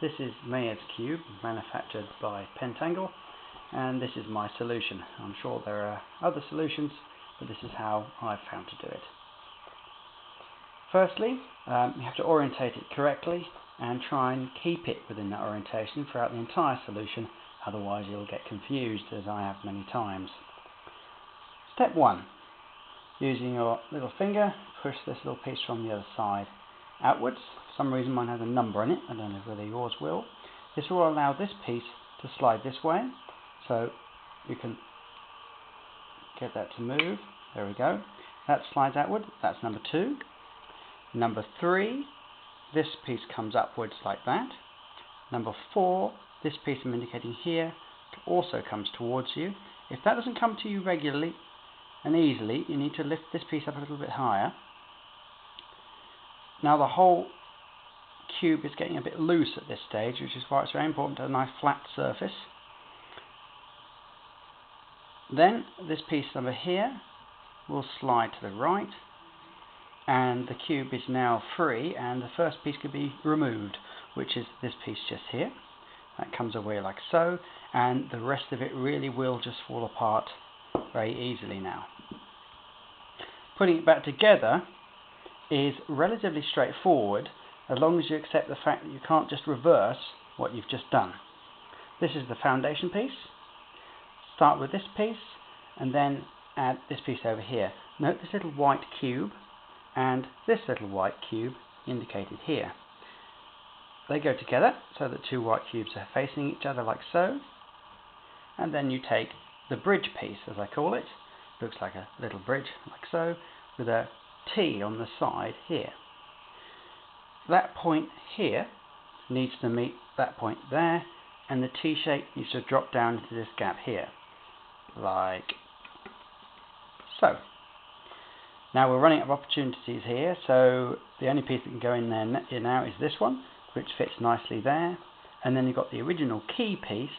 This is Mayor's cube, manufactured by Pentangle, and this is my solution. I'm sure there are other solutions, but this is how I've found to do it. Firstly, you have to orientate it correctly and try and keep it within that orientation throughout the entire solution, otherwise you'll get confused, as I have many times. Step 1. Using your little finger, push this little piece from the other side outwards. For some reason mine has a number on it, I don't know whether yours will. This will allow this piece to slide this way, so you can get that to move. There we go. That slides outward, that's number 2. Number 3, this piece comes upwards like that. Number 4, this piece I'm indicating here also comes towards you. If that doesn't come to you regularly and easily, you need to lift this piece up a little bit higher. Now the whole cube is getting a bit loose at this stage, which is why it's very important to have a nice flat surface. Then this piece over here will slide to the right, and the cube is now free, and the first piece could be removed, which is this piece just here. That comes away like so, and the rest of it really will just fall apart very easily now. Putting it back together is relatively straightforward, as long as you accept the fact that you can't just reverse what you've just done. This is the foundation piece. Start with this piece and then add this piece over here. Note this little white cube and this little white cube indicated here. They go together so that two white cubes are facing each other like so, and then you take the bridge piece, as I call it. Looks like a little bridge like so, with a T on the side here. That point here needs to meet that point there, and the T shape needs to drop down into this gap here, like so. Now we're running out of opportunities here, so the only piece that can go in there now is this one, which fits nicely there, and then you've got the original key piece,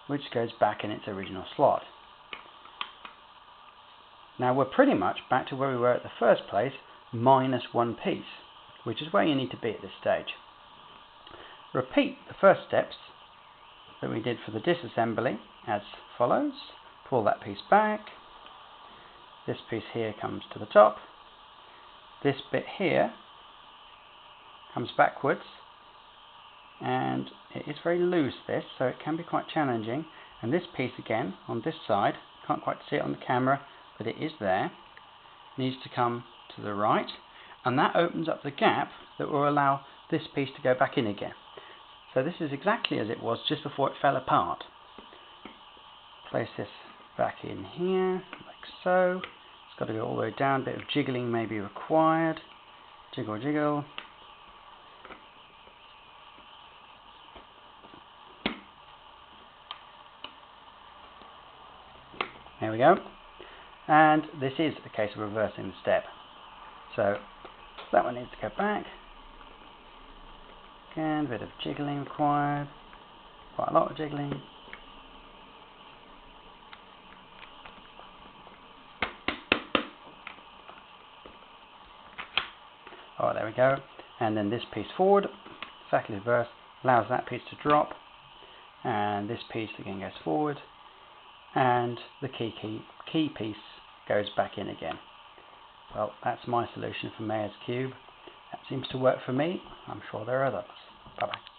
which goes back in its original slot. Now we're pretty much back to where we were at the first place, minus one piece, which is where you need to be at this stage. Repeat the first steps that we did for the disassembly as follows. Pull that piece back. This piece here comes to the top. This bit here comes backwards, and it is very loose, this, so it can be quite challenging. And this piece again on this side, can't quite see it on the camera, but it is there, needs to come to the right, and that opens up the gap that will allow this piece to go back in again. So this is exactly as it was just before it fell apart. Place this back in here, like so. It's got to go all the way down, a bit of jiggling may be required. Jiggle, jiggle. There we go. And this is a case of reversing the step. So that one needs to go back. Again, a bit of jiggling required. Quite a lot of jiggling. Oh, there we go. And then this piece forward, exactly reverse, allows that piece to drop. And this piece again goes forward. And the key piece goes back in again. Well, that's my solution for Mayor's cube. That seems to work for me. I'm sure there are others. Bye bye.